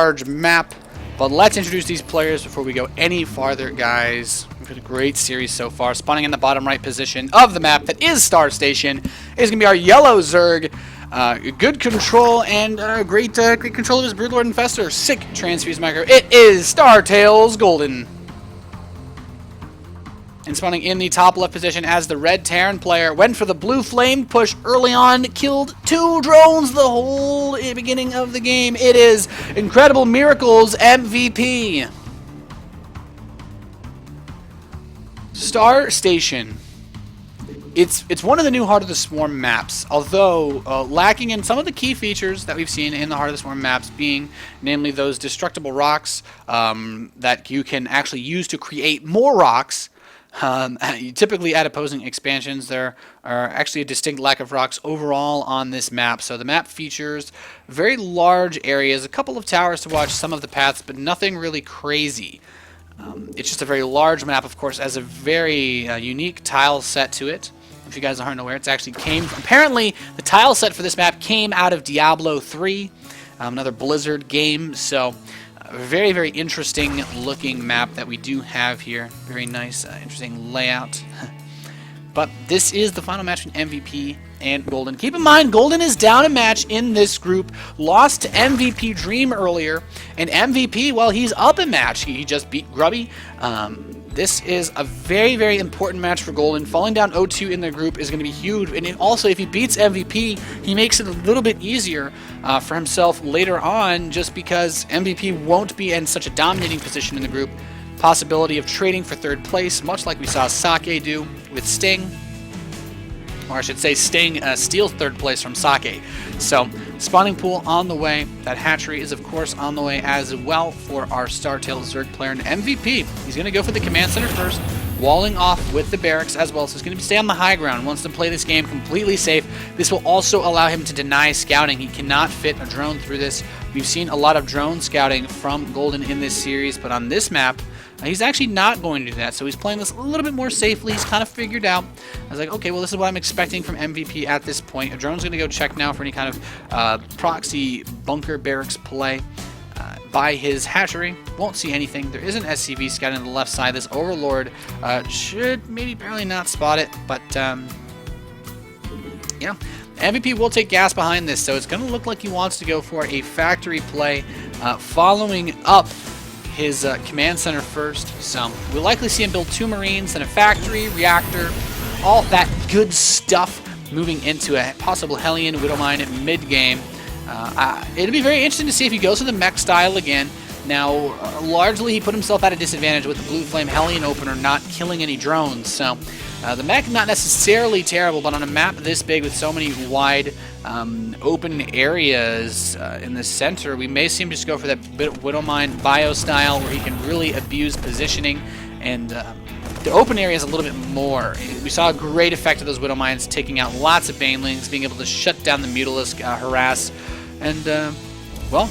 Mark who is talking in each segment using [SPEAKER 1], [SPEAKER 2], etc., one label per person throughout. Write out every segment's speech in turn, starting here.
[SPEAKER 1] large map. But let's introduce these players before we go any farther, guys. We've had a great series so far. Spawning in the bottom right position of the map that is Star Station is going to be our yellow Zerg. Good control and great control of his Broodlord Infestor. Sick transfuse micro. It is StarCraft. And spawning in the top left position as the red Terran player. Went for the blue flame push early on. Killed 2 drones the whole beginning of the game. It is Incredible Miracles MVP. Star Station. It's one of the new Heart of the Swarm maps, although lacking in some of the key features that we've seen in the Heart of the Swarm maps, being namely those destructible rocks that you can actually use to create more rocks. Typically at opposing expansions, there are actually a distinct lack of rocks overall on this map. So the map features very large areas, a couple of towers to watch some of the paths, but nothing really crazy. It's just a very large map, of course, has a very unique tile set to it. If you guys aren't aware, it's actually apparently the tile set for this map came out of Diablo 3, another Blizzard game. So very, very interesting looking map that we do have here. Very nice, interesting layout. But this is the final match between MVP and Golden. Keep in mind, Golden is down a match in this group. Lost to MVP Dream earlier. And MVP, well, he's up a match. He just beat Grubby. This is a very, very important match for Golden. Falling down 0-2 in the group is going to be huge. And also, if he beats MVP, he makes it a little bit easier for himself later on, just because MVP won't be in such a dominating position in the group. Possibility of trading for 3rd place, much like we saw Sake do with Sting. Or I should say Sting steals 3rd place from Sake. So, spawning pool on the way. That hatchery is, of course, on the way as well for our StarTale Zerg player and MVP. He's going to go for the command center first, walling off with the barracks as well. So he's going to stay on the high ground, wants to play this game completely safe. This will also allow him to deny scouting. He cannot fit a drone through this. We've seen a lot of drone scouting from Golden in this series, but on this map, he's actually not going to do that, so he's playing this a little bit more safely. He's kind of figured out. I was like, okay, well, this is what I'm expecting from MVP at this point. A drone's going to go check now for any kind of proxy bunker barracks play by his hatchery. Won't see anything. There is an SCV scouting on the left side. This Overlord should maybe barely not spot it, but yeah. MVP will take gas behind this, so it's going to look like he wants to go for a factory play following up his command center first. So we'll likely see him build 2 Marines and a factory, reactor, all that good stuff moving into a possible Hellion Widowmine mid-game. It'll be very interesting to see if he goes to the mech style again. Now, largely he put himself at a disadvantage with the Blue Flame Hellion opener not killing any drones. So the mech not necessarily terrible, but on a map this big with so many wide open areas in the center, we may see him just go for that Widowmine bio style where he can really abuse positioning and the open area is a little bit more. We saw a great effect of those Widowmines taking out lots of Banelings, being able to shut down the Mutalisk harass, and well,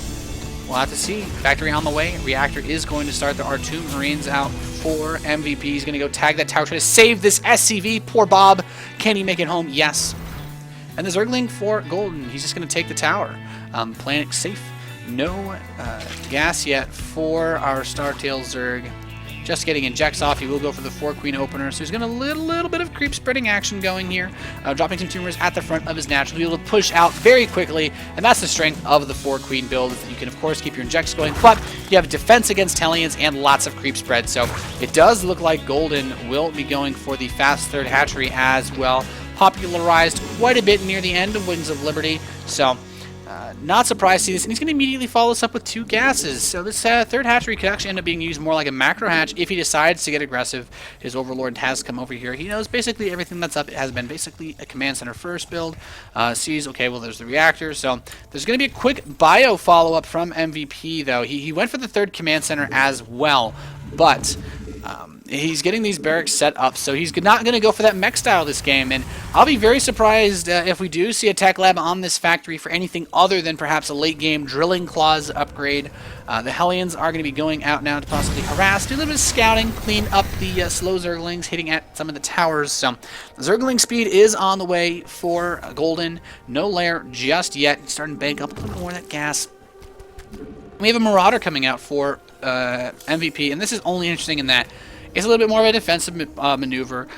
[SPEAKER 1] we'll have to see. Factory on the way. Reactor is going to start. There are 2 Marines out for MVP. He's going to go tag that tower, try to save this SCV. Poor Bob. Can he make it home? Yes. And the Zergling for Golden. He's just going to take the tower. Playing it safe. No gas yet for our StarTale Zerg. Just getting injects off. He will go for the 4-Queen opener. So he's got a little bit of creep spreading action going here. Dropping some tumors at the front of his natural. He'll be able to push out very quickly. And that's the strength of the 4-Queen build. You can, of course, keep your injects going. But you have defense against Hellions and lots of creep spread. So it does look like Golden will be going for the fast 3rd hatchery as well. Popularized quite a bit near the end of Wings of Liberty. So not surprised to see this, and he's going to immediately follow this up with 2 gases. So this 3rd hatchery could actually end up being used more like a macro hatch if he decides to get aggressive. His Overlord has come over here. He knows basically everything that's up. It has been basically a command center first build. Sees, okay, well, there's the reactor. So there's going to be a quick bio follow-up from MVP, though. He went for the 3rd command center as well, but he's getting these barracks set up, so he's not going to go for that mech style this game, and I'll be very surprised if we do see a tech lab on this factory for anything other than perhaps a late game drilling claws upgrade. The Hellions are going to be going out now to possibly harass, do a little bit of scouting, clean up the slow Zerglings hitting at some of the towers. So Zergling speed is on the way for Golden. No lair just yet. He's starting to bank up a little more of that gas. We have a Marauder coming out for MVP, and this is only interesting in that it's a little bit more of a defensive maneuver.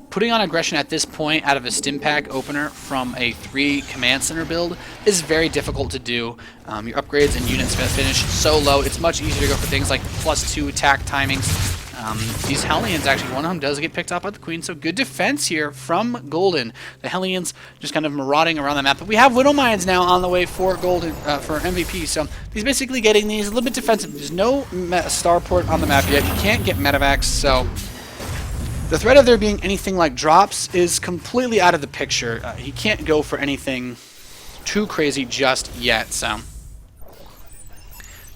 [SPEAKER 1] Putting on aggression at this point out of a stim pack opener from a 3 command center build is very difficult to do. Your upgrades and units finish so low. It's much easier to go for things like +2 attack timings. These Hellions, actually, one of them does get picked off by the Queen, so good defense here from Golden. The Hellions just kind of marauding around the map, but we have Widow Mines now on the way for Golden, for MVP, so he's basically getting these a little bit defensive. There's no starport on the map yet. You can't get medevacs, so the threat of there being anything like drops is completely out of the picture. He can't go for anything too crazy just yet, so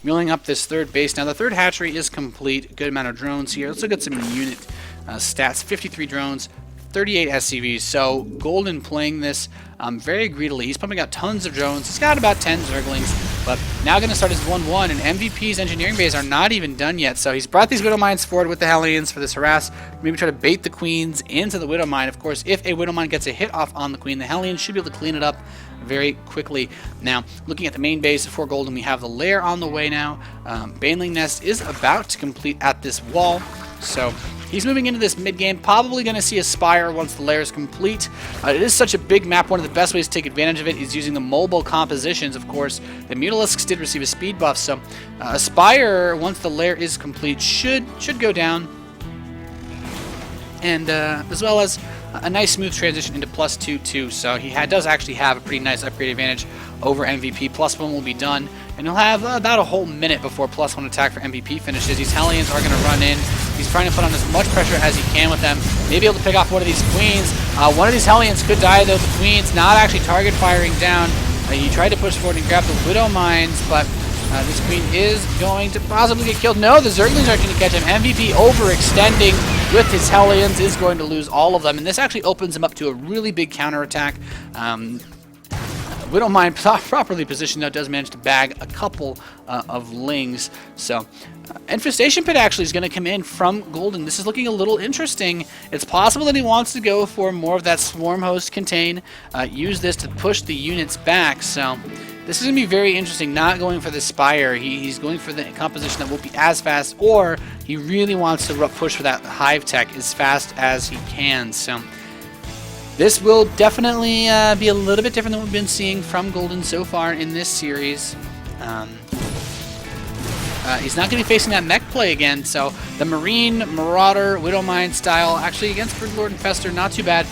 [SPEAKER 1] milling up this 3rd base. Now the 3rd hatchery is complete. Good amount of drones here. Let's look at some unit stats. 53 drones, 38 SCVs. So Golden playing this very greedily. He's pumping out tons of drones. He's got about 10 Zerglings, but now going to start his 1-1, and MVP's engineering bays are not even done yet. So he's brought these Widow Mines forward with the Hellions for this harass. Maybe try to bait the Queens into the Widow Mine. Of course, if a Widow Mine gets a hit off on the Queen, the Hellions should be able to clean it up very quickly. Now, looking at the main base for Golden, we have the lair on the way now. Baneling Nest is about to complete at this wall, so he's moving into this mid-game, probably going to see a Spire once the lair is complete. It is such a big map, one of the best ways to take advantage of it is using the mobile compositions, of course. The Mutalisks did receive a speed buff, so a Spire, once the lair is complete, should go down. And as well as a nice smooth transition into +2/2, so he does actually have a pretty nice upgrade advantage over MVP. +1 will be done, and he'll have about a whole minute before +1 attack for MVP finishes. These Hellions are going to run in. He's trying to put on as much pressure as he can with them. Maybe able to pick off one of these Queens. One of these Hellions could die, though. The Queen's not actually target firing down. He tried to push forward and grab the Widow Mines, but this Queen is going to possibly get killed. No, the Zerglings are going to catch him. MVP overextending with his Hellions is going to lose all of them, and this actually opens him up to a really big counterattack. Widow Mine properly positioned, though, does manage to bag a couple of Lings. So Infestation Pit actually is going to come in from Golden. This is looking a little interesting. It's possible that he wants to go for more of that Swarm Host contain, use this to push the units back. So this is going to be very interesting, not going for the Spire. He's going for the composition that won't be as fast, or he really wants to push for that Hive Tech as fast as he can. So this will definitely be a little bit different than what we've been seeing from Golden so far in this series. He's not going to be facing that mech play again, so the Marine, Marauder, Widow Mine style, actually against Broodlord and Fester, not too bad.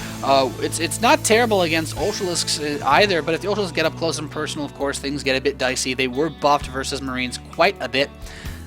[SPEAKER 1] It's not terrible against Ultralisks either, but if the Ultralisks get up close and personal, of course, things get a bit dicey. They were buffed versus Marines quite a bit.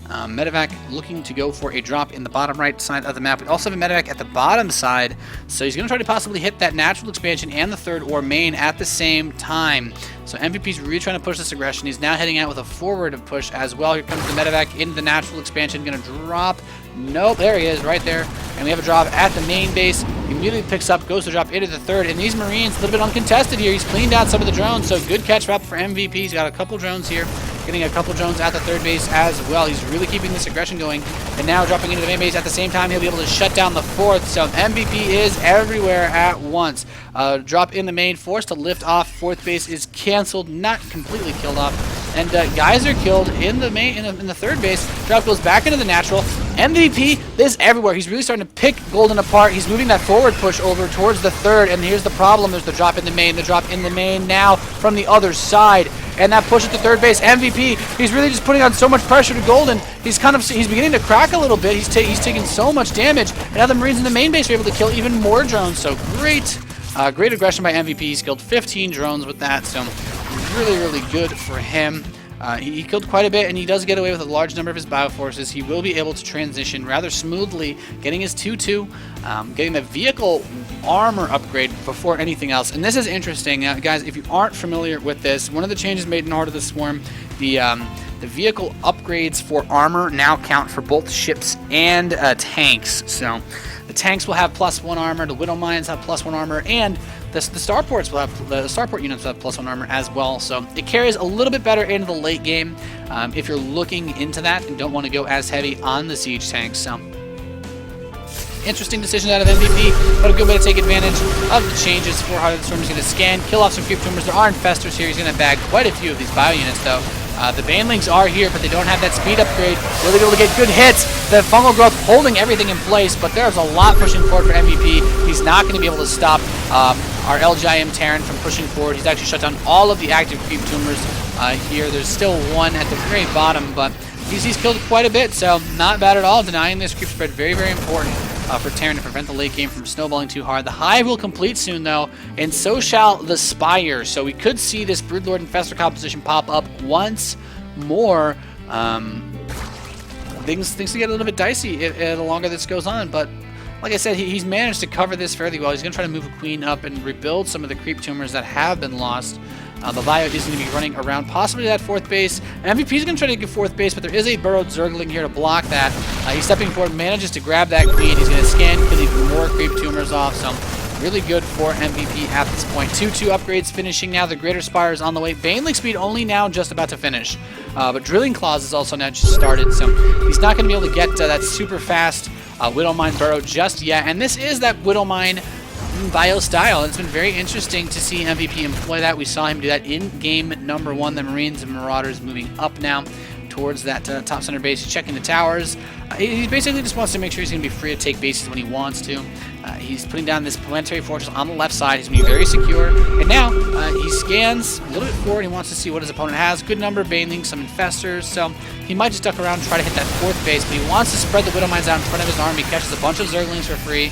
[SPEAKER 1] Medevac looking to go for a drop in the bottom right side of the map. We also have a Medevac at the bottom side, so he's going to try to possibly hit that natural expansion and the 3rd ore main at the same time. So MVP's really trying to push this aggression. He's now heading out with a forward push as well. Here comes the Medevac into the natural expansion. Going to drop. Nope, there he is, right there. And we have a drop at the main base. He immediately picks up, goes to drop into the 3rd. And these Marines, a little bit uncontested here. He's cleaned out some of the drones, so good catch up for MVP. He's got a couple drones here. Getting a couple drones at the 3rd base as well. He's really keeping this aggression going. And now dropping into the main base at the same time, he'll be able to shut down the 4th. So MVP is everywhere at once. Drop in the main, forced to lift off. 4th base is canceled, not completely killed off. And guys are killed in the main, in the 3rd base. Drop goes back into the natural. MVP is everywhere. He's really starting to pick Golden apart. He's moving that forward push over towards the 3rd. And here's the problem: there's the drop in the main. The drop in the main now from the other side. And that push at the 3rd base, MVP, he's really just putting on so much pressure to Golden. He's beginning to crack a little bit. He's taking so much damage. And now the Marines in the main base are able to kill even more drones. So great aggression by MVP. He's killed 15 drones with that. So really, really good for him. He killed quite a bit, and he does get away with a large number of his bioforces. He will be able to transition rather smoothly, getting his 2-2, getting the vehicle armor upgrade before anything else. And this is interesting. Guys, if you aren't familiar with this, one of the changes made in Heart of the Swarm, the vehicle upgrades for armor now count for both ships and tanks. So the tanks will have +1 armor, the Widow Mines have +1 armor, and the starports will have, the starport units will have +1 armor as well. So it carries a little bit better into the late game if you're looking into that and don't want to go as heavy on the siege tanks. So interesting decision out of MVP, but a good way to take advantage of the changes for Heart of the Storm. He's going to scan, kill off some creep tumors. There are infestors here. He's going to bag quite a few of these bio units, though. The Banelings are here, but they don't have that speed upgrade. Really able to get good hits. The fungal growth holding everything in place, but there's a lot pushing forward for MVP. He's not going to be able to stop our IEM Terran from pushing forward. He's actually shut down all of the active creep tumors here. There's still one at the very bottom, but he's killed quite a bit, so not bad at all. Denying this creep spread, very, very important for Terran to prevent the late game from snowballing too hard. The hive will complete soon, though, and so shall the Spire. So we could see this Broodlord Infestor composition pop up once more. Things to get a little bit dicey the longer this goes on, but like I said, he's managed to cover this fairly well. He's going to try to move a queen up and rebuild some of the creep tumors that have been lost. The Bio is going to be running around possibly that 4th base. MVP is going to try to get 4th base, but there is a burrowed Zergling here to block that. He's stepping forward, manages to grab that queen. He's going to scan, kill even more creep tumors off. So really good for MVP at this point. 2-2 upgrades finishing now. The Greater Spire is on the way. Baneling speed only now just about to finish. But Drilling Claws is also now just started, so he's not going to be able to get that super fast Widowmine burrow just yet. And this is that Widowmine bio style. It's been very interesting to see MVP employ that. We saw him do that in game number 1. The Marines and Marauders moving up now towards that top center base, checking the towers. He basically just wants to make sure he's going to be free to take bases when he wants to. He's putting down this planetary fortress on the left side. He's going to be very secure. And now he scans a little bit forward. He wants to see what his opponent has. Good number of Banelings, some Infestors. So he might just duck around and try to hit that 4th base, but he wants to spread the Widowmines out in front of his army. He catches a bunch of Zerglings for free.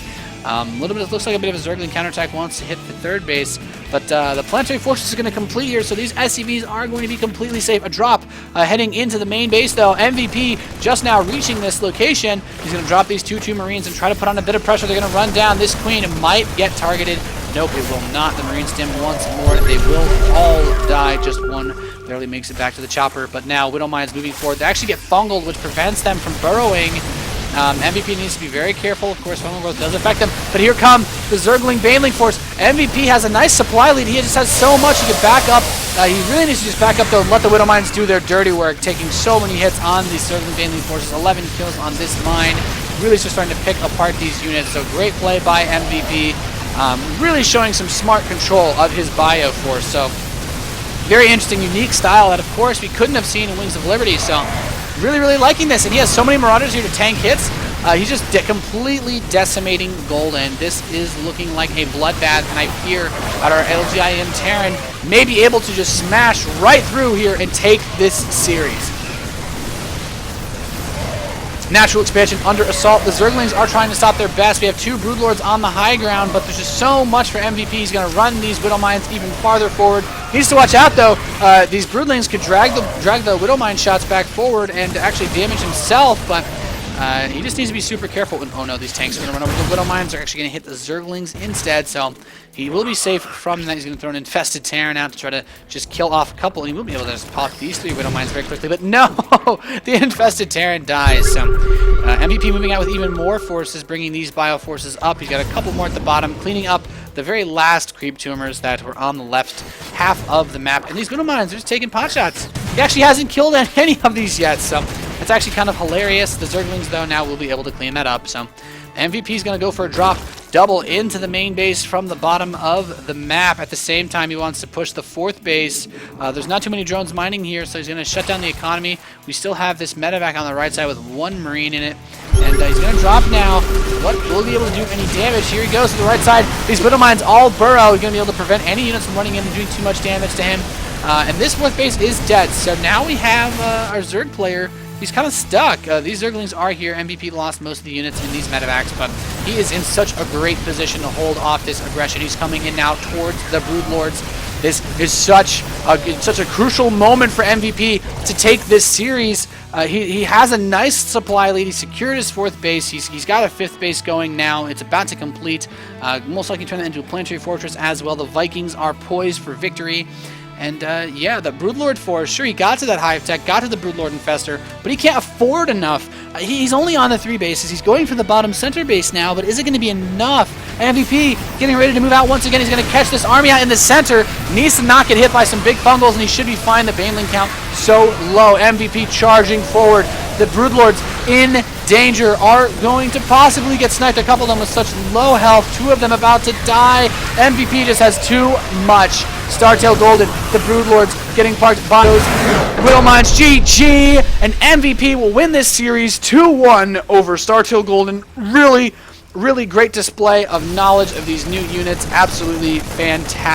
[SPEAKER 1] It looks like a bit of a Zergling counterattack wants to hit the 3rd base, but the Planetary Fortress is going to complete here, so these SCVs are going to be completely safe. A drop heading into the main base, though. MVP just now reaching this location. He's going to drop these 2-2 Marines and try to put on a bit of pressure. They're going to run down this queen. It might get targeted. Nope, it will not. The Marines stim once more. They will all die. Just one barely makes it back to the chopper, but now Widowmine's moving forward. They actually get fungled, which prevents them from burrowing. MVP needs to be very careful. Of course, fungal growth does affect him. But here come the Zergling Baneling Force. MVP has a nice supply lead. He just has so much he can back up. He really needs to just back up, though, and let the Widowmines do their dirty work, taking so many hits on these Zergling Baneling Forces. 11 kills on this mine. Really just starting to pick apart these units. So great play by MVP. Really showing some smart control of his bio force. So very interesting, unique style that, of course, we couldn't have seen in Wings of Liberty. So really, really liking this, and he has so many Marauders here to tank hits. He's just completely decimating Golden. This is looking like a bloodbath, and I fear that our LGIM Terran may be able to just smash right through here and take this series. Natural expansion under assault. The Zerglings are trying to stop their best. We have 2 Broodlords on the high ground, but there's just so much for MVP. He's going to run these Widowmines even farther forward. He needs to watch out, though. These Broodlings could drag the Widowmine shots back forward and actually damage himself, but he just needs to be super careful. Oh no, these tanks are going to run over the Widowmines. They're actually going to hit the Zerglings instead, so he will be safe from that. He's going to throw an infested Terran out to try to just kill off a couple, and he will be able to just pop these 3 Widowmines very quickly, but no! The infested Terran dies, so MVP moving out with even more forces, bringing these bio forces up. He's got a couple more at the bottom, cleaning up the very last creep tumors that were on the left half of the map, and these Widowmines are just taking pot shots. He actually hasn't killed any of these yet, so it's actually kind of hilarious. The Zerglings, though, now will be able to clean that up. So MVP is going to go for a drop double into the main base from the bottom of the map. At the same time, he wants to push the 4th base. There's not too many drones mining here, so he's going to shut down the economy. We still have this medevac on the right side with 1 Marine in it. And he's going to drop now. What will he be able to do any damage? Here he goes to the right side. These Widowmines all burrow. He's going to be able to prevent any units from running in and doing too much damage to him. And this 4th base is dead. So now we have our Zerg player. He's kind of stuck. These Zerglings are here. MVP lost most of the units in these medevacs, but he is in such a great position to hold off this aggression. He's coming in now towards the Broodlords. This is such a crucial moment for MVP to take this series. He has a nice supply lead. He secured his 4th base. He's got a 5th base going now. It's about to complete. Most likely turn that into a planetary fortress as well. The Vikings are poised for victory. And yeah, the Broodlord Force, sure, he got to that Hive Tech, got to the Broodlord Infestor, but he can't afford enough. He's only on the 3 bases. He's going for the bottom center base now, but is it going to be enough? MVP getting ready to move out once again. He's going to catch this army out in the center. Needs to not get hit by some big fungals, and he should be fine. The Baneling count so low. MVP charging forward. The Broodlords in danger, are going to possibly get sniped. A couple of them with such low health. 2 of them about to die. MVP just has too much. StarCraft, the Broodlords getting parked by those Widowmines. GG! And MVP will win this series 2-1 over StarCraft. Really great display of knowledge of these new units. Absolutely fantastic.